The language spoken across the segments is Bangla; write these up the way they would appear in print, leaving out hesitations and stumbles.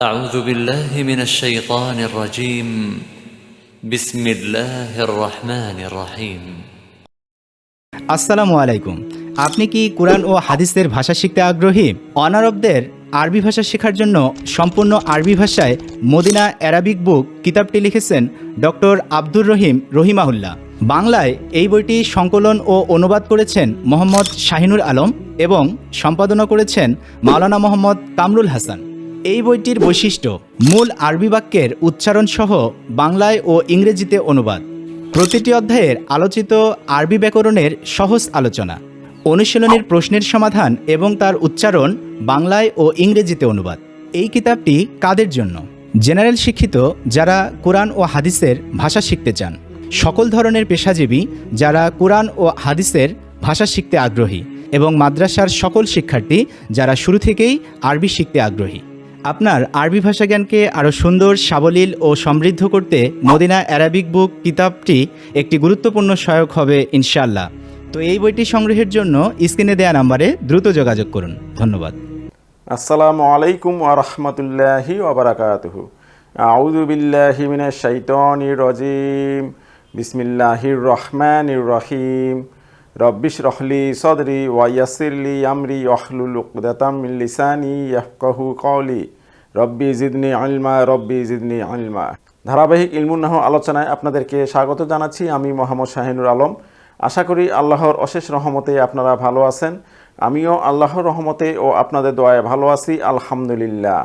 أعوذ بالله من الشيطان الرجيم بسم الله الرحمن الرحيم আসসালামু আলাইকুম। আপনি কি কুরআন ও হাদিসের ভাষা শিখতে আগ্রহী? অনারবদের আরবি ভাষা শেখার জন্য সম্পূর্ণ আরবি ভাষায় মদিনা অ্যারাবিক বুক কিতাবটি লিখেছেন ডক্টর আব্দুর রহিম রহিমাহুল্লাহ। বাংলায় এই বইটি সংকলন ও অনুবাদ করেছেন মোহাম্মদ শাহিনুর আলম এবং সম্পাদনা করেছেন মাওলানা মোহাম্মদ কামরুল হাসান। এই বইটির বৈশিষ্ট্য মূল আরবি বাক্যের উচ্চারণ সহ বাংলায় ও ইংরেজিতে অনুবাদ, প্রতিটি অধ্যায়ের আলোচিত আরবি ব্যাকরণের সহজ আলোচনা, অনুশীলনের প্রশ্নের সমাধান এবং তার উচ্চারণ বাংলায় ও ইংরেজিতে অনুবাদ। এই কিতাবটি কাদের জন্য? জেনারেল শিক্ষিত যারা কোরআন ও হাদিসের ভাষা শিখতে চান, সকল ধরনের পেশাজীবী যারা কোরআন ও হাদিসের ভাষা শিখতে আগ্রহী এবং মাদ্রাসার সকল শিক্ষার্থী যারা শুরু থেকেই আরবি শিখতে আগ্রহী। আপনার আরবি ভাষা জ্ঞানকে আরও সুন্দর, সাবলীল ও সমৃদ্ধ করতে মদিনা অ্যারাবিক বুক কিতাবটি একটি গুরুত্বপূর্ণ সহায়ক হবে ইনশাআল্লাহ। তো এই বইটি সংগ্রহের জন্য স্ক্রিনে দেওয়া নাম্বারে দ্রুত যোগাযোগ করুন। ধন্যবাদ। আসসালামু আলাইকুম ওয়া রাহমাতুল্লাহি ওয়া বারাকাতুহু। আউযু বিল্লাহি মিনাশ শাইতানির রাজীম। বিসমিল্লাহির রহমানির রহিম। রব্বিশরাহ লি সাদরি ওয়া ইয়াসসির লি আমরি ওয়াহলুল উকদাতাম মিন লিসানি ইয়াফকাহু কওলি। রব্বি জিদনি ইলমা, রব্বি জিদনি ইলমা। ধারাবাহিক ইলমুন নাহু আলোচনায় আপনাদেরকে স্বাগত জানাচ্ছি। আমি মোহাম্মদ শাহিনুর আলম। আশা করি আল্লাহর অশেষ রহমতে আপনারা ভালো আছেন। আমিও আল্লাহর রহমতে ও আপনাদের দোয়ায় ভালো আছি, আলহামদুলিল্লাহ।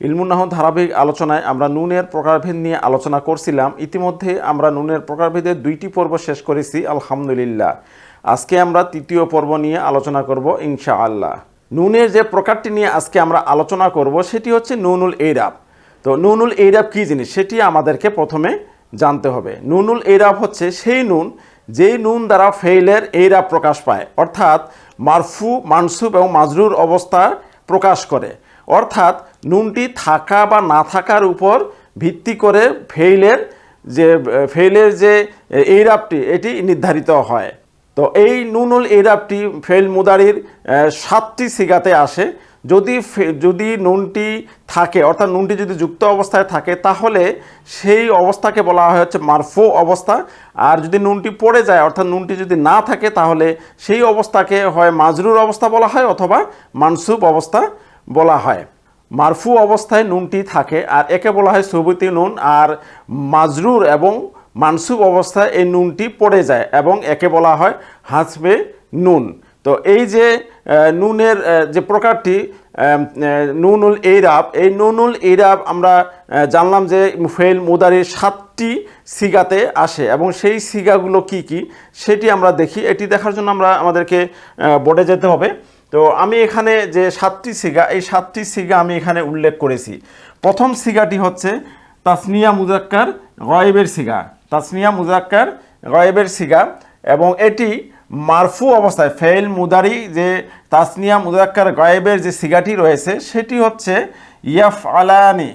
ইলমুন নাহু ধারাবাহিক আলোচনায় আমরা নুনের প্রকারভেদ নিয়ে আলোচনা করছিলাম। ইতিমধ্যে আমরা নুনের প্রকারভেদের 2টি পর্ব শেষ করেছি, আলহামদুলিল্লাহ। আজকে আমরা 3য় পর্ব নিয়ে আলোচনা করব ইনশাআল্লাহ। নুনের যে প্রকারটি নিয়ে আজকে আমরা আলোচনা করব সেটি হচ্ছে নুনুল ইরাব। তো নুনুল ইরাব কী জিনিস সেটি আমাদেরকে প্রথমে জানতে হবে। নুনুল ইরাব হচ্ছে সেই নুন যেই নুন দ্বারা ফেইলের ইরাব প্রকাশ পায়, অর্থাৎ মারফু, মানসুব এবং মাজরুর অবস্থা প্রকাশ করে। অর্থাৎ নুনটি থাকা বা না থাকার উপর ভিত্তি করে ফেইলের যে ইরাবটি এটি নির্ধারিত হয়। তো এই নুনুল ইরাবটি ফেইল মুদারির 7টি সিগাতে আসে। যদি নুনটি থাকে, অর্থাৎ নুনটি যদি যুক্ত অবস্থায় থাকে তাহলে সেই অবস্থাকে বলা হয় হচ্ছে মারফু অবস্থা। আর যদি নুনটি পড়ে যায়, অর্থাৎ নুনটি যদি না থাকে, তাহলে সেই অবস্থাকে হয় মাজরুর অবস্থা বলা হয় অথবা মানসুব অবস্থা বলা হয়। মারফু অবস্থায় নুনটি থাকে আর একে বলা হয় সুবুতি নুন, আর মাজরুর এবং মানসুব অবস্থায় এই নুনটি পড়ে যায় এবং একে বলা হয় হাসবে নুন। তো এই যে নুনের যে প্রকারটি নুনুল ইরাব, এই নুনুল ইরাব আমরা জানলাম যে ফেইল মুদারির 7টি সিগাতে আসে এবং সেই সিগাগুলো কি কি সেটি আমরা দেখি। এটি দেখার জন্য আমাদেরকে বোর্ডে যেতে হবে। তো আমি এখানে যে 7টি সিগা, এই 7টি সিগা আমি এখানে উল্লেখ করেছি। প্রথম সিগাটি হচ্ছে তাসনিয়া মুজাক্কার গায়েবের সিগা, তাসনিয়া মুজাক্কার গায়েবের সিগা, এবং এটি মারফু অবস্থায় ফেইল মুদারি যে তাসনিয়া মুজাক্কার গায়েবের যে সিগাটি রয়েছে সেটি হচ্ছে ইয়াফআলানি,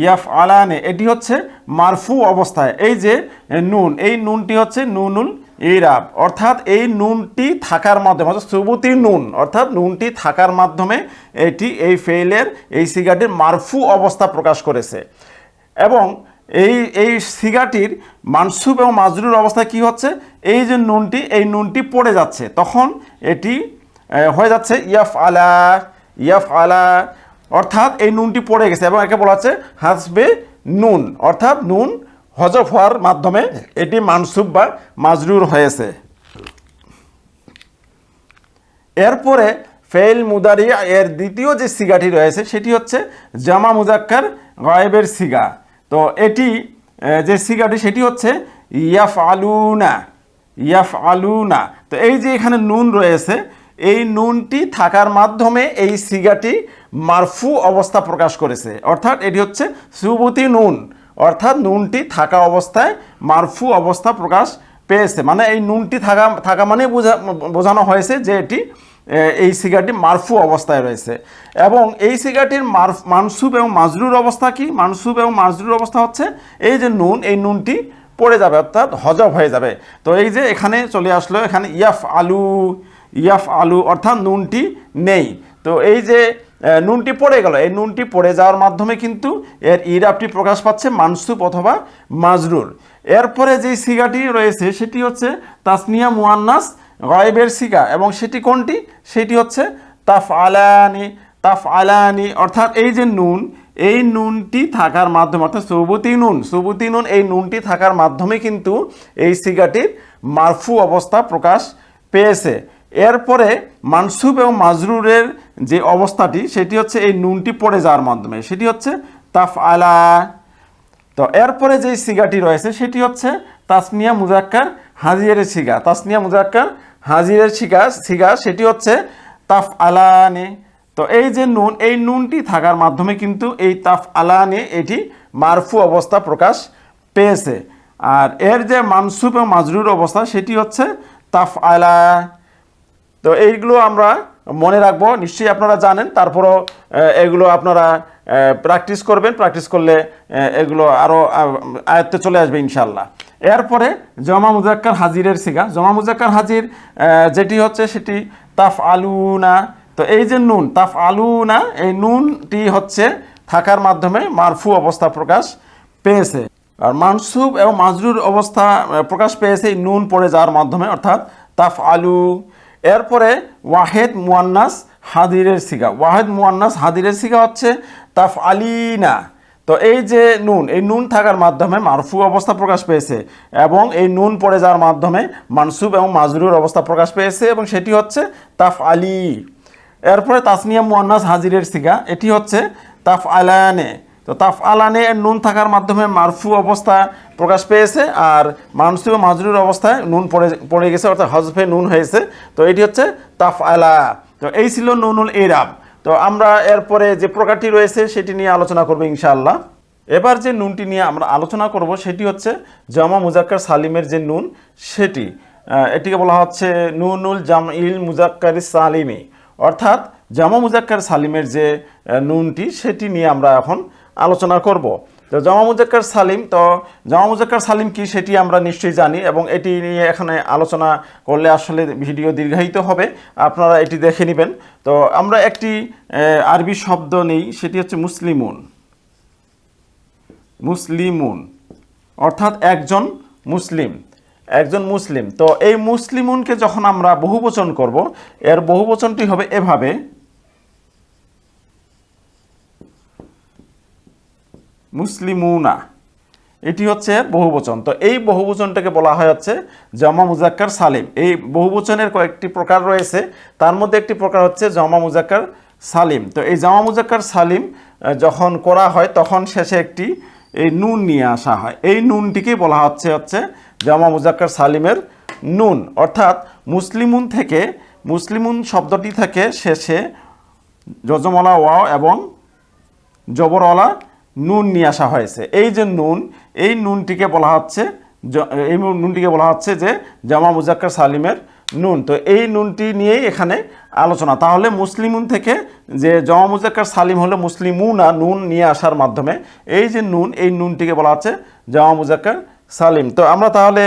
ইয়াফআলানি। এটি হচ্ছে মারফু অবস্থায়। এই যে নুন, এই নুনটি হচ্ছে নুনুল ইরাব, অর্থাৎ এই নুনটি থাকার মাধ্যমে, অর্থাৎ সুবুতি নুন, অর্থাৎ নুনটি থাকার মাধ্যমে এটি এই ফেইলের এই সিগাটির মারফু অবস্থা প্রকাশ করেছে। এবং এই সিগাটির মানসুব এবং মাজরুর অবস্থা কি হচ্ছে, এই যে নুনটি, এই নুনটি পড়ে যাচ্ছে, তখন এটি হয়ে যাচ্ছে ইয়াফআলা, ইয়াফআলা, অর্থাৎ এই নুনটি পড়ে গেছে এবং একে বলা হচ্ছে হাসবে নুন, অর্থাৎ নুন হজফ হওয়ার মাধ্যমে এটি মানসুব বা মাজরুর হয়েছে। এরপরে ফেইল মুদারি এর দ্বিতীয় যে সিগাটি রয়েছে সেটি হচ্ছে জামা মুজাক্কার গায়েবের সিগা। তো এটি যে সিগাটি সেটি হচ্ছে ইয়াফআলুনা, ইয়াফআলুনা। তো এই যে এখানে নুন রয়েছে, এই নুনটি থাকার মাধ্যমে এই সিগাটি মারফু অবস্থা প্রকাশ করেছে, অর্থাৎ এটি হচ্ছে সুবুতি নুন, অর্থাৎ নুনটি থাকা অবস্থায় মারফু অবস্থা প্রকাশ পেয়েছে। মানে এই নুনটি থাকা মানে বোঝানো হয়েছে যে এটি এই সিগাটি মারফু অবস্থায় রয়েছে। এবং এই সিগাটির মানসুব এবং মাজরুর অবস্থা কি? মানসুব এবং মাজরুর অবস্থা হচ্ছে এই যে নুন, এই নুনটি পড়ে যাবে, অর্থাৎ হজব হয়ে যাবে। তো এই যে এখানে চলে আসলো, এখানে ইয়াফআলু, ইয়াফআলু, অর্থাৎ নুনটি নেই। তো এই যে নুনটি পড়ে গেল, এই নুনটি পড়ে যাওয়ার মাধ্যমে কিন্তু এর ইরাবটি প্রকাশ পাচ্ছে মানসুব অথবা মাজরুর। এরপরে যে সিগাটি রয়েছে সেটি হচ্ছে তাসনিয়া মুয়ান্নাস গায়েবের সিগা, এবং সেটি কোনটি? সেটি হচ্ছে তাফআলানি। তাফআলানি অর্থাৎ এই যে নুন, এই নুনটি থাকার মাধ্যমে, অর্থাৎ সুবুতি নুন, এই নুনটি থাকার মাধ্যমে কিন্তু এই সিগাটির মারফু অবস্থা প্রকাশ পেয়েছে। এরপরে মানসুব এবং মাজরুরের যে অবস্থাটি সেটি হচ্ছে এই নুনটি পড়ে যাওয়ার মাধ্যমে, সেটি হচ্ছে তাফআলা। তো এরপরে যে সিগাটি রয়েছে সেটি হচ্ছে তাসনিয়া মুজাক্কার হাজিরের সিগা। তাসনিয়া মুজাক্কার হাজিরের সিগা সেটি হচ্ছে তাফআলানি। তো এই যে নুন, এই নুনটি থাকার মাধ্যমে কিন্তু এই তাফআলানি এটি মারফু অবস্থা প্রকাশ পেয়েছে। আর এর যে মানসুব এবং মাজরুর অবস্থা সেটি হচ্ছে তাফআলা। তো এইগুলো আমরা মনে রাখবো, নিশ্চয়ই আপনারা জানেন, তারপরও এগুলো আপনারা প্র্যাকটিস করবেন, প্র্যাকটিস করলে এগুলো আরও আয়ত্তে চলে আসবে ইনশাল্লাহ। এরপরে জমা মুজাক্কার হাজিরের সিগা। জমা মুজাক্কার হাজির যেটি হচ্ছে সেটি তাফআলুনা। তো এই যে নুন তাফআলুনা, এই নুনটি হচ্ছে থাকার মাধ্যমে মারফু অবস্থা প্রকাশ পেয়েছে। আর মানসুব এবং মাজরুর অবস্থা প্রকাশ পেয়েছে এই নুন পড়ে যাওয়ার মাধ্যমে, অর্থাৎ তাফআলু। এরপরে ওয়াহেদ মুয়ান্নাস হাদিরের সিগা। ওয়াহেদ মুয়ান্নাস হাদিরের সিগা হচ্ছে তাফআলিনা। তো এই যে নুন, এই নুন থাকার মাধ্যমে মারফু অবস্থা প্রকাশ পেয়েছে, এবং এই নুন পড়ে যাওয়ার মাধ্যমে মানসুব এবং মাজরুর অবস্থা প্রকাশ পেয়েছে, এবং সেটি হচ্ছে তাফআলি। এরপরে তাসনিয়া মুয়ান্নাস হাজিরের সিগা, এটি হচ্ছে তাফআলানে। তো তাফআলানে এর নুন থাকার মাধ্যমে মারফু অবস্থা প্রকাশ পেয়েছে, আর মানসুব মাজরুর অবস্থায় নুন পড়ে গেছে, অর্থাৎ হজফে নুন হয়েছে। তো এটি হচ্ছে তাফআলা। তো এই ছিল নুনুল ইরাব। তো আমরা এরপরে যে প্রকারটি রয়েছে সেটি নিয়ে আলোচনা করব ইনশাআল্লাহ। এবার যে নুনটি নিয়ে আমরা আলোচনা করব সেটি হচ্ছে জামা মুজাক্কার সালিমের যে নুন সেটি, এটিকে বলা হচ্ছে নুনুল জামইল মুজাক্কার সালিমি, অর্থাৎ জামা মুজাক্কার সালিমের যে নুনটি সেটি নিয়ে আমরা এখন আলোচনা করব। তো জামা মুজাক্কার সালিম, তো জামা মুজাক্কার সালিম কি সেটি আমরা নিশ্চয়ই জানি, এবং এটি নিয়ে এখানে আলোচনা করলে আসলে ভিডিও দীর্ঘায়িত হবে, আপনারা এটি দেখে নেবেন। তো আমরা একটি আরবি শব্দ নেই, সেটি হচ্ছে মুসলিমুন। মুসলিমুন অর্থাৎ একজন মুসলিম, একজন মুসলিম। তো এই মুসলিমুনকে যখন আমরা বহুবচন করব, এর বহুবচনটি হবে এভাবে, মুসলিমুনা। এটি হচ্ছে বহুবচন। তো এই বহুবচনটাকে বলা হয় হচ্ছে জামা মুজাক্কার সালিম। এই বহুবচনের কয়েকটি প্রকার রয়েছে, তার মধ্যে একটি প্রকার হচ্ছে জামা মুজাক্কার সালিম। তো এই জামা মুজাক্কার সালিম যখন করা হয় তখন শেষে একটি এই নুন নিয়ে আসা হয়, এই নুনটিকে বলা হচ্ছে জামা মুজাক্কার সালিমের নুন। অর্থাৎ মুসলিমুন থেকে, মুসলিমুন শব্দটি থেকে শেষে যজমলা ওয়াও এবং জবরওয়ালা নুন নিয়ে আসা হয়েছে। এই যে নুন, এই নুনটিকে বলা হচ্ছে যে জামা মুজাক্কার সালিমের নুন। তো এই নুনটি নিয়েই এখানে আলোচনা। তাহলে মুসলিমুন থেকে যে জামা মুজাক্কার সালিম হলো মুসলিমুনা, নুন নিয়ে আসার মাধ্যমে এই যে নুন, এই নুনটিকে বলা হচ্ছে জামা মুজাক্কার সালিম। তো আমরা তাহলে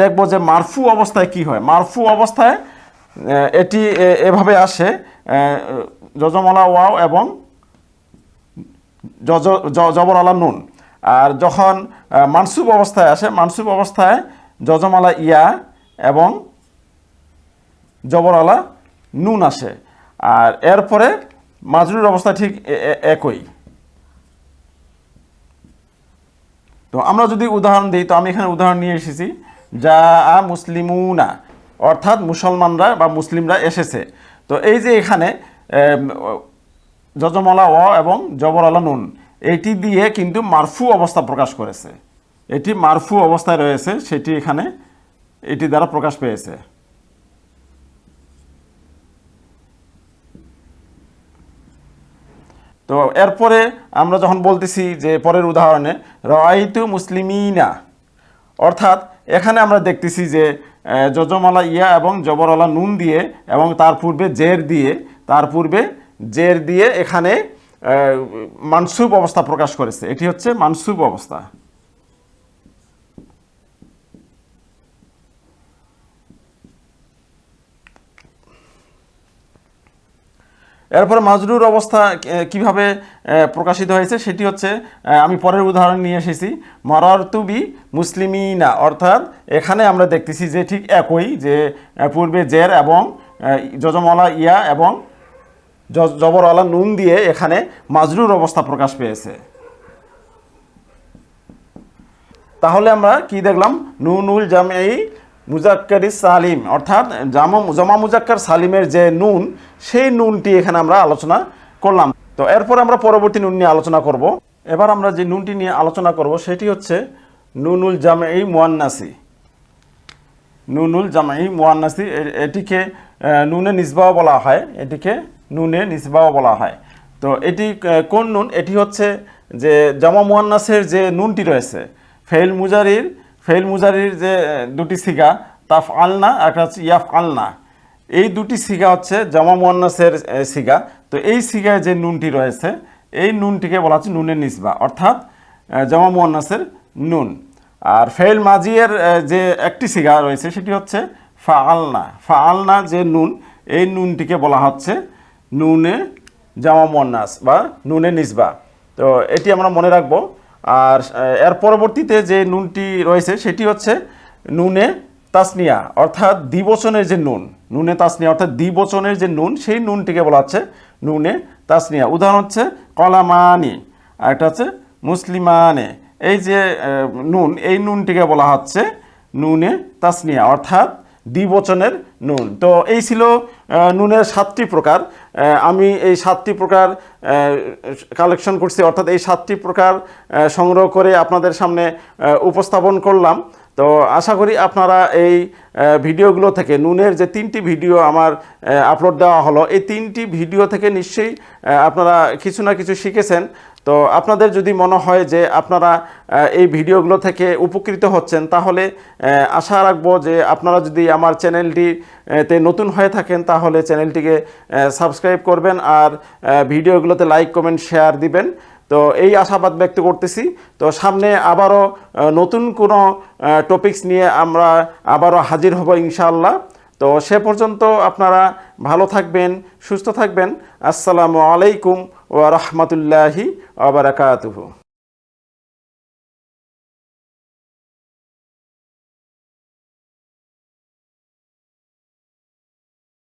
দেখব যে মারফু অবস্থায় কি হয়। মারফু অবস্থায় এটি এভাবে আসে, যজমলা ওয়াও এবং জবর আলা নুন। আর যখন মানসুব অবস্থায় আসে, মানসুব অবস্থায় যজমালা ইয়া এবং জবর আলা নুন আসে। আর এরপরে মাজরুর অবস্থা ঠিক একই। তো আমরা যদি উদাহরণ দিই, তো আমি এখানে উদাহরণ নিয়ে এসেছি, যা মুসলিমুনা অর্থাৎ মুসলমানরা বা মুসলিমরা এসেছে। তো এই যে এখানে যজমলা ও এবং জবর আলা নুন, এটি দিয়ে কিন্তু মারফু অবস্থা প্রকাশ করেছে, এটি মারফু অবস্থায় রয়েছে, সেটি এখানে এটি দ্বারা প্রকাশ পেয়েছে। তো এরপরে আমরা যখন বলতেছি যে পরের উদাহরণে রাআইতু মুসলিমিনা, অর্থাৎ এখানে আমরা দেখতেছি যে যজমালা ইয়া এবং জবরওয়ালা নুন দিয়ে এবং তার পূর্বে জের দিয়ে এখানে মানসুব অবস্থা প্রকাশ করেছে, এটি হচ্ছে মানসুব অবস্থা। এরপরে মাজরুর অবস্থা কিভাবে প্রকাশিত হয়েছে সেটি হচ্ছে আমি পরের উদাহরণ নিয়ে এসেছি, মারারতুবি মুসলিমিনা, অর্থাৎ এখানে আমরা দেখতেছি যে ঠিক একই, যে পূর্বে জের এবং যজমওয়ালা ইয়া এবং জবরওয়ালা নুন দিয়ে এখানে মাজরুর অবস্থা প্রকাশ পেয়েছে। তাহলে আমরা কি দেখলাম, নুনুল জামঈ মুজাক্কারি সালিম, অর্থাৎ জমা মুজাক্কার সালিমের যে নুন, সেই নুনটি এখানে আমরা আলোচনা করলাম। তো এরপর আমরা পরবর্তী নুন নিয়ে আলোচনা করব। এবার আমরা যে নুনটি নিয়ে আলোচনা করব সেটি হচ্ছে নুনুল জামঈ মুয়ান্নাসি। নুনুল জামঈ মুয়ান্নাসি, এটিকে নুনে নিসবাও বলা হয়, এটিকে নুনে নিসবাও বলা হয়। তো এটি কোন নুন? এটি হচ্ছে যে জামা মুয়ান্নাসের যে নুনটি রয়েছে, ফেইল মুজারির যে দুটি সিগা, তাফ আলনা আর একটা হচ্ছে ইয়াফ আলনা, এই দুটি সিগা হচ্ছে জামা মুয়ান্নাসের সিগা। তো এই সিগায় যে নুনটি রয়েছে, এই নুনটিকে বলা হচ্ছে নুনের নিসবা, অর্থাৎ জামা মুয়ান্নাসের নুন। আর ফেইল মাজিয়ের যে একটি সিগা রয়েছে সেটি হচ্ছে ফাআলনা যে নুন, এই নুনটিকে বলা হচ্ছে নুনে জামা মুয়ান্নাস বা নুনে নিসবা। তো এটি আমরা মনে রাখবো। আর এর পরবর্তীতে যে নুনটি রয়েছে সেটি হচ্ছে নুনে তাসনিয়া, অর্থাৎ দ্বিবচনের যে নুন, নুনে তাসনিয়া অর্থাৎ দ্বিবচনের যে নুন, সেই নুনটিকে বলা হচ্ছে নুনে তাসনিয়া। উদাহরণ হচ্ছে কলামানি, আর একটা হচ্ছে মুসলিমানে। এই যে নুন, এই নুনটিকে বলা হচ্ছে নুনে তাসনিয়া, অর্থাৎ দ্বিবচনের নুন। তো এই ছিল নুনের 7টি প্রকার। আমি এই 7টি প্রকার কালেকশন করছি, অর্থাৎ এই 7টি প্রকার সংগ্রহ করে আপনাদের সামনে উপস্থাপন করলাম। তো আশা করি আপনারা এই ভিডিওগুলো থেকে, নুনের যে 3টি ভিডিও আমার আপলোড দেওয়া হলো, এই 3টি ভিডিও থেকে নিশ্চয়ই আপনারা কিছু না কিছু শিখেছেন। তো আপনাদের যদি মনে হয় যে আপনারা এই ভিডিওগুলো থেকে উপকৃত হচ্ছেন, তাহলে আশা রাখবো যে আপনারা যদি আমার চ্যানেলটিতে নতুন হয়ে থাকেন তাহলে চ্যানেলটিকে সাবস্ক্রাইব করবেন আর ভিডিওগুলোতে লাইক, কমেন্ট, শেয়ার দিবেন। তো এই আশাবাদ ব্যক্ত করতেছি। তো সামনে আবারও নতুন কোনো টপিকস নিয়ে আমরা আবারও হাজির হব ইনশাআল্লাহ। তো সে পর্যন্ত আপনারা ভালো থাকবেন, সুস্থ থাকবেন। আসসালামু আলাইকুম ওয়া রাহমাতুল্লাহি ওয়া বারাকাতুহু।